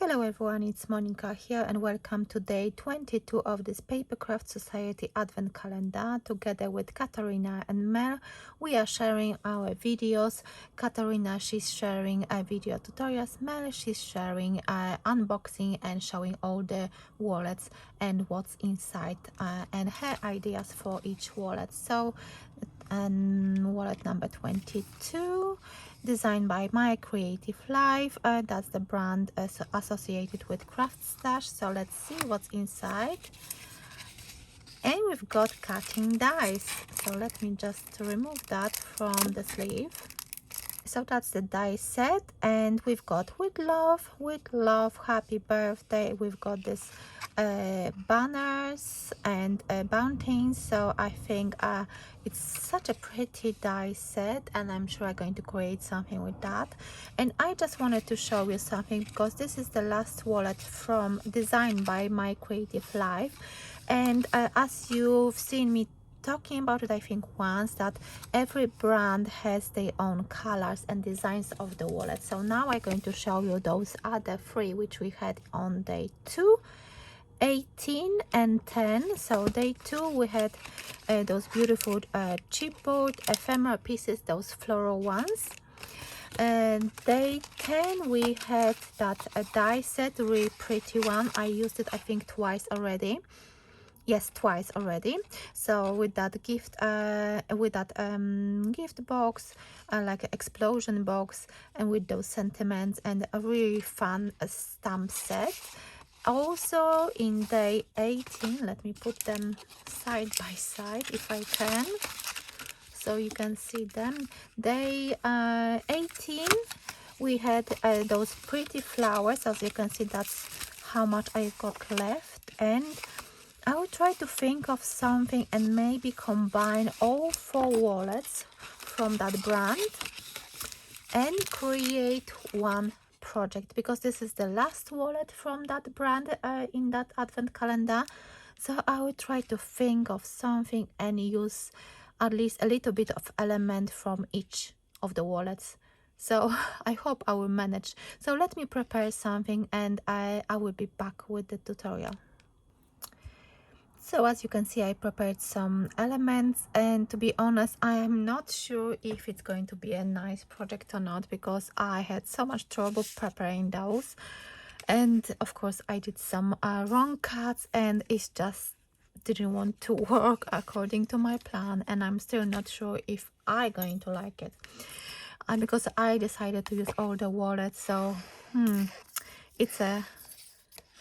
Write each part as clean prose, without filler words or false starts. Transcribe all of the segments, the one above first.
Hello everyone, it's Monika here and welcome to day 22 of this Papercraft Society Advent Calendar. Together with Katarina and Mel, we are sharing our videos. Katarina, she's sharing video tutorials. Mel, she's sharing unboxing and showing all the wallets and what's inside and her ideas for each wallet. So, wallet number 22. Designed by My Creative Life. That's the brand associated with Craft Stash. So let's see what's inside. And we've got cutting dice. So let me just remove that from the sleeve. So that's the dice set, and we've got with love, happy birthday. We've got this banners and bountings. So I think it's such a pretty dice set, and I'm sure I'm going to create something with that. And I just wanted to show you something because this is the last wallet from designed by My Creative Life, and as you've seen me talking about it, I think once, that every brand has their own colors and designs of the wallet. So now I'm going to show you those other three which we had on day 2, 18 and 10. So day 2 we had those beautiful chipboard ephemera pieces, those floral ones. And day 10 we had that die set, really pretty one. I used it I think twice already. Yes, twice already. So with that gift gift box, like an explosion box, and with those sentiments, and a really fun stamp set. Also in day 18, let me put them side by side if I can, so you can see them. Day 18 we had those pretty flowers. As you can see, that's how much I got left, and I will try to think of something and maybe combine all 4 wallets from that brand and create one project, because this is the last wallet from that brand in that advent calendar. So I will try to think of something and use at least a little bit of element from each of the wallets. So I hope I will manage. So let me prepare something and I will be back with the tutorial. So as you can see, I prepared some elements, and to be honest, I am not sure if it's going to be a nice project or not, because I had so much trouble preparing those, and of course I did some wrong cuts, and it just didn't want to work according to my plan, and I'm still not sure if I'm going to like it, and because I decided to use all the wallets. So it's a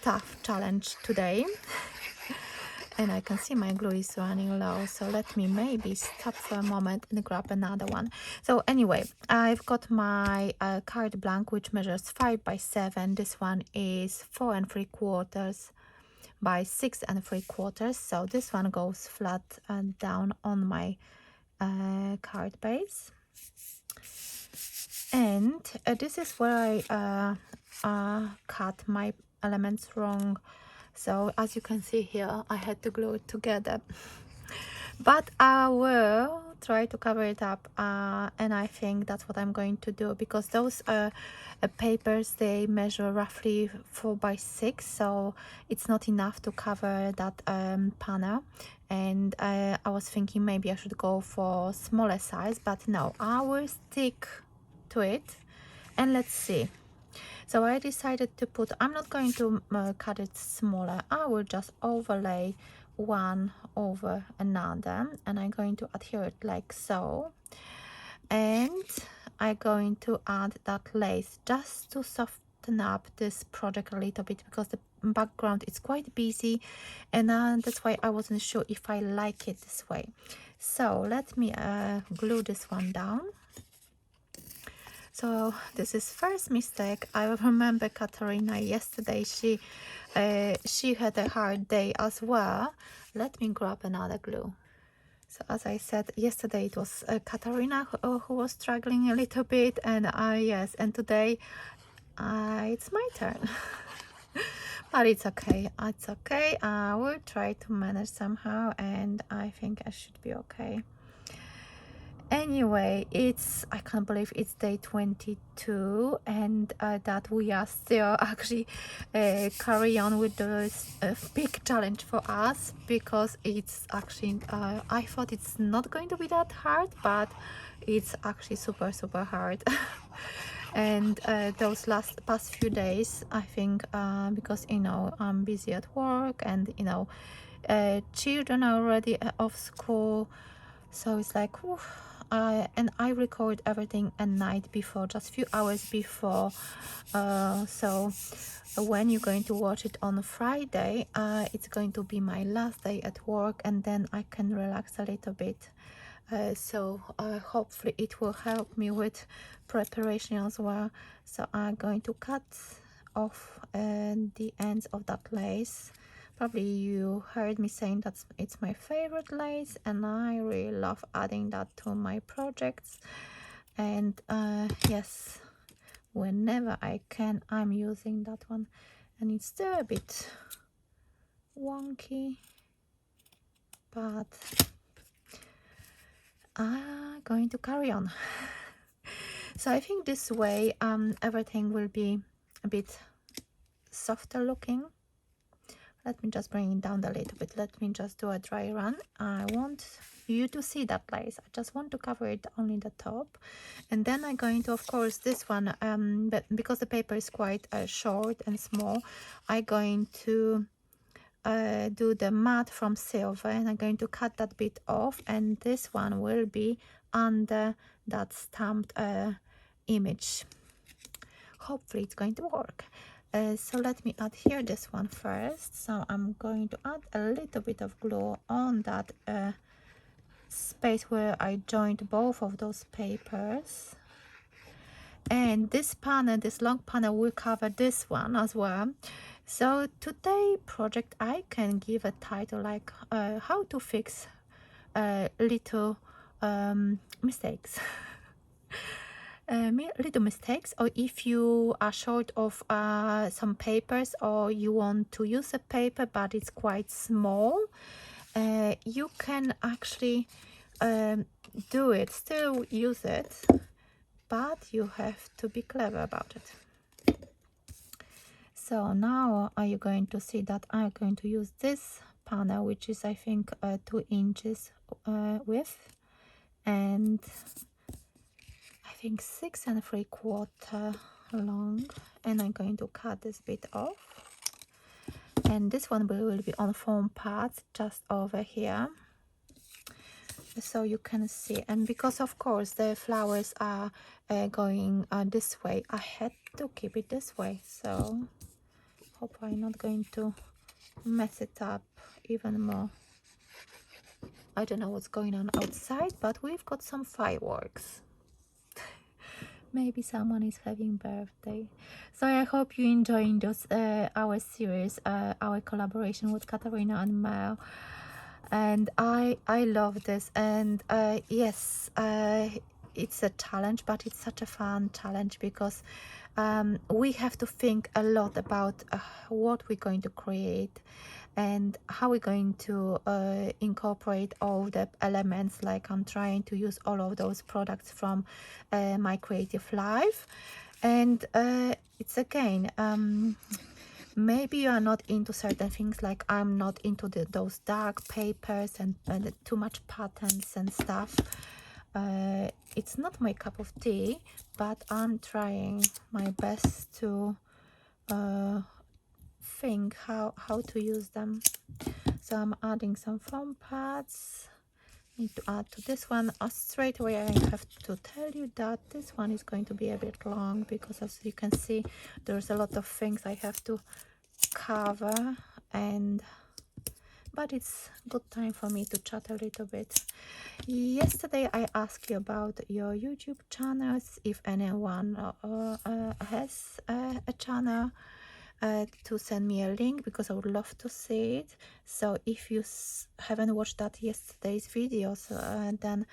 tough challenge today. And I can see my glue is running low, so let me maybe stop for a moment and grab another one. So anyway, I've got my card blank, which measures 5 by 7. This one is 4 3/4 by 6 3/4. So this one goes flat and down on my card base. And this is where I cut my elements wrong. So as you can see here, I had to glue it together, but I will try to cover it up, and I think that's what I'm going to do, because those papers, they measure roughly 4 by 6, so it's not enough to cover that panel. And I was thinking maybe I should go for smaller size, but no, I will stick to it, and let's see. So I decided to put, I'm not going to cut it smaller, I will just overlay one over another, and I'm going to adhere it like so. And I'm going to add that lace just to soften up this project a little bit, because the background is quite busy, and that's why I wasn't sure if I like it this way. So let me glue this one down. So this is first mistake. I remember Katarina yesterday, she had a hard day as well. Let me grab another glue. So as I said, yesterday it was Katarina who was struggling a little bit, and yes, and today it's my turn. But it's okay, it's okay. I will try to manage somehow, and I think I should be okay. Anyway, I can't believe it's day 22, and that we are still actually carry on with this big challenge for us, because it's actually I thought it's not going to be that hard, but it's actually super hard. And those past few days, I think, because I'm busy at work, and children are already off school, so it's like, whew, and I record everything at night before, just a few hours before. So when you're going to watch it on Friday, it's going to be my last day at work, and then I can relax a little bit. So hopefully it will help me with preparation as well. So I'm going to cut off the ends of that lace. Probably you heard me saying that it's my favorite lace, and I really love adding that to my projects. And yes, whenever I can, I'm using that one, and it's still a bit wonky, but I'm going to carry on. So I think this way everything will be a bit softer looking. Let me just bring it down a little bit. Let me just do a dry run. I want you to see that lace. I just want to cover it only the top, and then I'm going to, of course, this one, but because the paper is quite short and small, I'm going to do the matte from silver, and I'm going to cut that bit off, and this one will be under that stamped image. Hopefully it's going to work. So let me add here this one first. So I'm going to add a little bit of glue on that space where I joined both of those papers, and this panel, this long panel, will cover this one as well. So today project, I can give a title like how to fix little mistakes. Little mistakes, or if you are short of some papers, or you want to use a paper but it's quite small, you can actually do it, still use it, but you have to be clever about it. So now are you going to see that I'm going to use this panel, which is I think 2 inches width, and I think 6 3/4 long, and I'm going to cut this bit off, and this one will be on foam pads just over here, so you can see. And because of course the flowers are going this way, I had to keep it this way, so hope I'm not going to mess it up even more. I don't know what's going on outside, but we've got some fireworks. Maybe someone is having birthday. So I hope you enjoying those our series, our collaboration with Katarina and Mel, and I love this. And yes, it's a challenge, but it's such a fun challenge, because we have to think a lot about what we're going to create and how we're going to incorporate all the elements. Like I'm trying to use all of those products from my creative life, and it's again, maybe you are not into certain things, like I'm not into those dark papers and too much patterns and stuff. It's not my cup of tea, but I'm trying my best to think how to use them. So I'm adding some foam pads. Need to add to this one. Straight away I have to tell you that this one is going to be a bit long, because as you can see there's a lot of things I have to cover, but it's good time for me to chat a little bit. Yesterday I asked you about your YouTube channels, if anyone has a channel, to send me a link, because I would love to see it. So if you haven't watched that yesterday's videos, then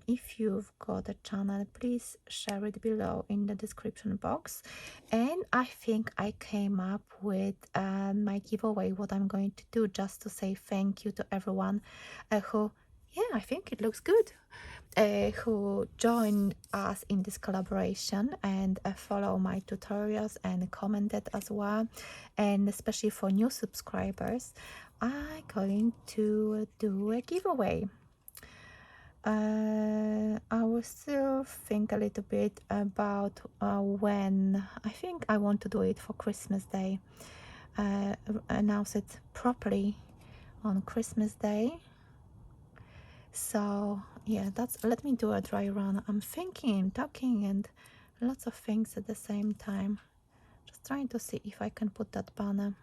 if you've got a channel, please share it below in the description box. And I think I came up with my giveaway, what I'm going to do, just to say thank you to everyone who yeah, I think it looks good. Who joined us in this collaboration and follow my tutorials and commented as well. And especially for new subscribers, I'm going to do a giveaway. I will still think a little bit about when. I think I want to do it for Christmas Day. Announce it properly on Christmas Day. So yeah, that's, let me do a dry run. I'm thinking, talking, and lots of things at the same time. Just trying to see if I can put that banner.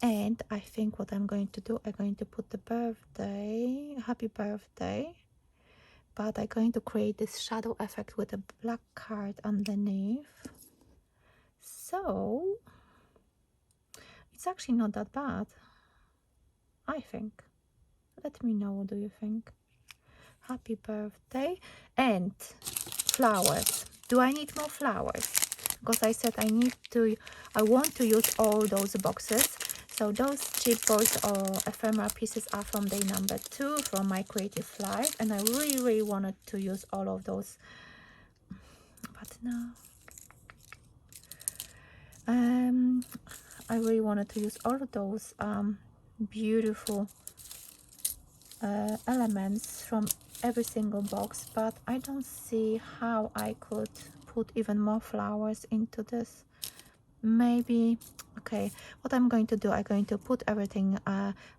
And I think what I'm going to do, I'm going to put the birthday, happy birthday, but I'm going to create this shadow effect with a black card underneath. So it's actually not that bad, I think. Let me know, what do you think? Happy birthday. And flowers. Do I need more flowers? Because I said I want to use all those boxes. So those chipboards or ephemera pieces are from day number 2 from my creative life, and I really wanted to use all of those, but now I really wanted to use all of those beautiful elements from every single box, but I don't see how I could put even more flowers into this. Maybe, okay, what I'm going to do, I'm going to put everything,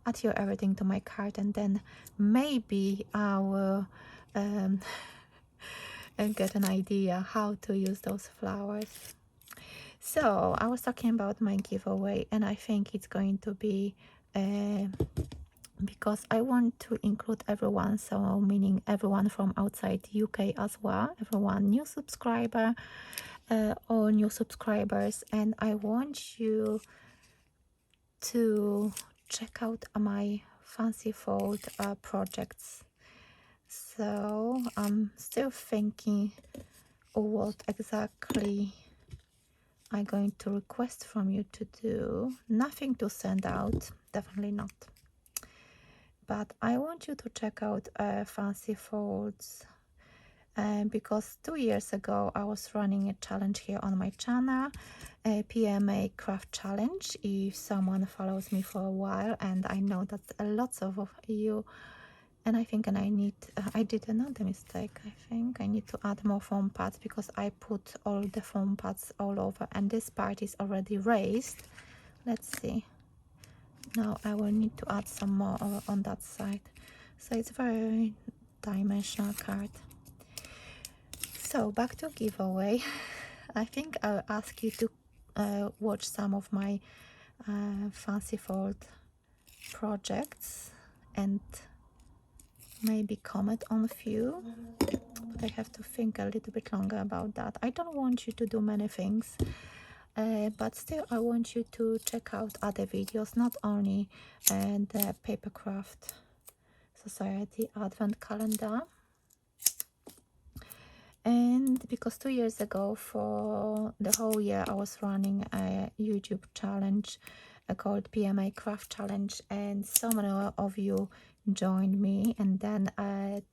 adhere everything to my card, and then maybe I will get an idea how to use those flowers. So I was talking about my giveaway, and I think it's going to be because I want to include everyone, so meaning everyone from outside UK as well, everyone new subscriber or new subscribers, and I want you to check out my fancy fold projects. So I'm still thinking what exactly I'm going to request from you to do. Nothing to send out, definitely not. But I want you to check out fancy folds, because 2 years ago I was running a challenge here on my channel, a PMA craft challenge. If someone follows me for a while, and I know that lots of you, and I think, and I did another mistake. I think I need to add more foam pads, because I put all the foam pads all over, and this part is already raised. Let's see. Now I will need to add some more on that side. So it's very dimensional card. So back to giveaway. I think I'll ask you to watch some of my fancy fold projects and maybe comment on a few, but I have to think a little bit longer about that. I don't want you to do many things, but still I want you to check out other videos, not only the Papercraft Society Advent Calendar. And because 2 years ago, for the whole year, I was running a YouTube challenge called PMA Craft Challenge, and so many of you joined me. And then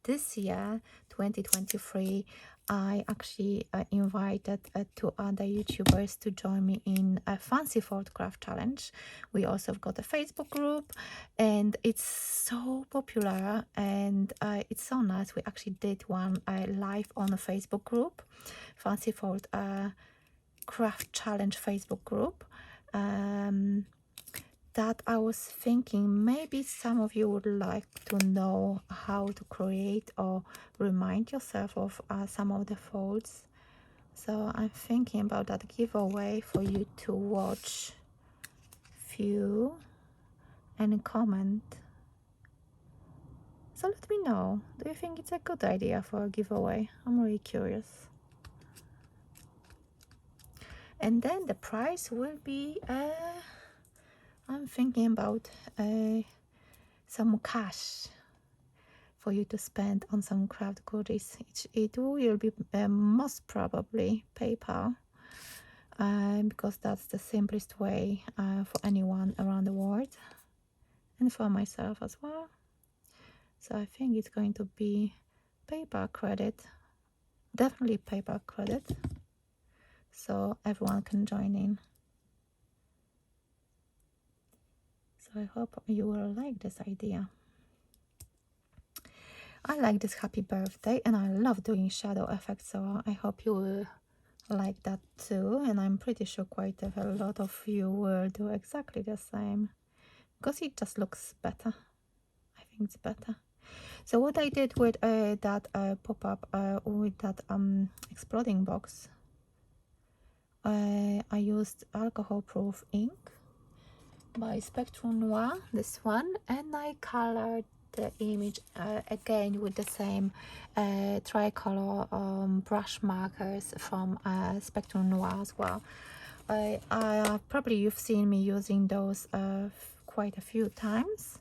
this year, 2023, I actually invited 2 other YouTubers to join me in a fancy fold craft challenge. We also have got a Facebook group, and it's so popular, and it's so nice. We actually did one live on a Facebook group, fancy fold craft challenge Facebook group, that I was thinking maybe some of you would like to know how to create or remind yourself of some of the folds. So I'm thinking about that giveaway for you to watch few and comment. So let me know, do you think it's a good idea for a giveaway? I'm really curious. And then the prize will be I'm thinking about some cash for you to spend on some craft goodies. It will be most probably PayPal, because that's the simplest way for anyone around the world, and for myself as well. So I think it's going to be paper credit, definitely paper credit, so everyone can join in. So I hope you will like this idea. I like this happy birthday and I love doing shadow effects, so I hope you will like that too, and I'm pretty sure quite a lot of you will do exactly the same because it just looks better. I think it's better. So what I did with that pop-up with that exploding box, I used alcohol proof ink by Spectrum Noir, this one, and I colored the image again with the same tricolor brush markers from Spectrum Noir as well. Probably you've seen me using those quite a few times,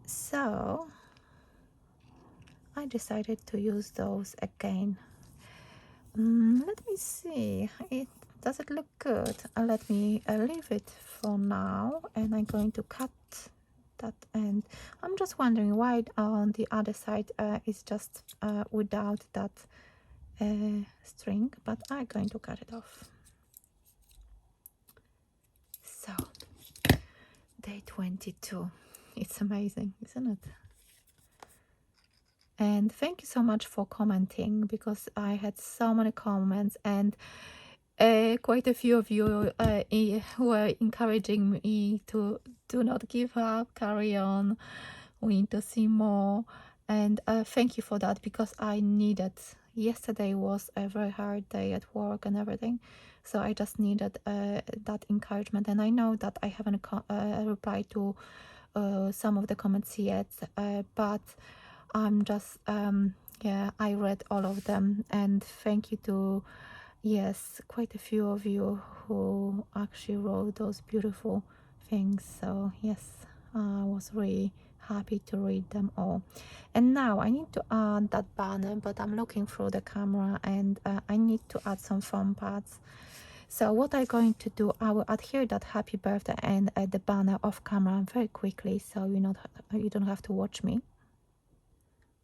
so I decided to use those again. Let me see, does it look good? Let me leave it for now, and I'm going to cut that end. I'm just wondering why on the other side is just without that string, but I'm going to cut it off. So day 22, it's amazing, isn't it? And thank you so much for commenting, because I had so many comments, and quite a few of you were encouraging me to do not give up, carry on, we need to see more. And thank you for that, because I needed, yesterday was a very hard day at work and everything, so I just needed that encouragement. And I know that I haven't replied to some of the comments yet, but I'm just yeah, I read all of them, and thank you to, yes, quite a few of you who actually wrote those beautiful things. So yes, I was really happy to read them all. And now I need to add that banner, but I'm looking through the camera, and I need to add some foam pads. So what I'm going to do, I will adhere that happy birthday and the banner off camera very quickly, so you don't have to watch me.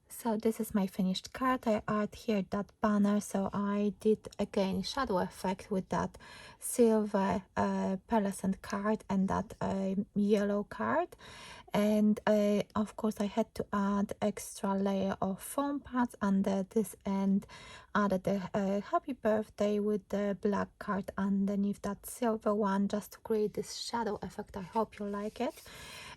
So this is my finished card. I adhered that banner, so I did again shadow effect with that silver pearlescent card and that yellow card. And of course I had to add extra layer of foam pads under this end, added the happy birthday with the black card underneath that silver one, just to create this shadow effect. I hope you like it.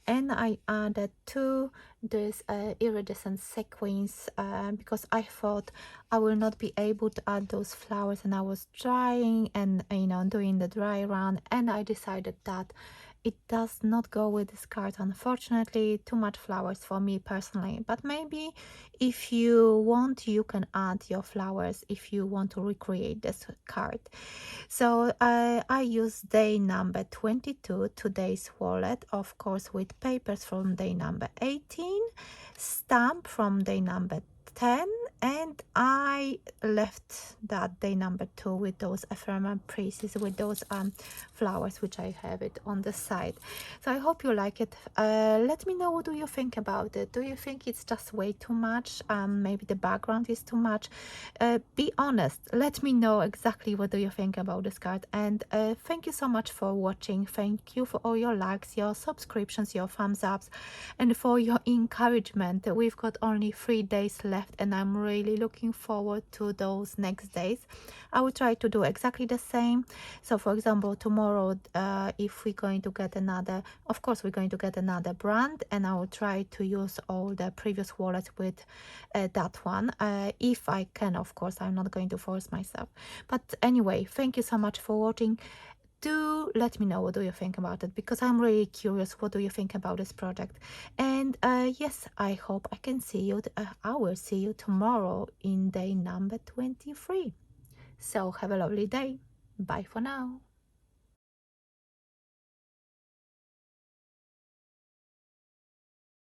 And I added to this iridescent sequins because I thought I will not be able to add those flowers, and I was trying and doing the dry run, and I decided that it does not go with this card, unfortunately. Too much flowers for me personally, but maybe if you want, you can add your flowers if you want to recreate this card. So I use day number 22, today's wallet, of course, with papers from day number 18, stamp from day number 10, and I left that day number 2 with those ephemeral pieces, with those flowers, which I have it on the side. So I hope you like it. Let me know, what do you think about it? Do you think it's just way too much? Maybe the background is too much? Be honest, let me know exactly what do you think about this card. And thank you so much for watching. Thank you for all your likes, your subscriptions, your thumbs ups, and for your encouragement. We've got only 3 days left, and I'm really looking forward to those next days. I will try to do exactly the same. So for example, tomorrow, if we're going to get another, of course we're going to get another brand, and I will try to use all the previous wallets with that one, if I can. Of course, I'm not going to force myself. But anyway, thank you so much for watching. Do let me know, what do you think about it, because I'm really curious, what do you think about this project. And yes, I hope I can see you, I will see you tomorrow in day number 23. So have a lovely day. Bye for now.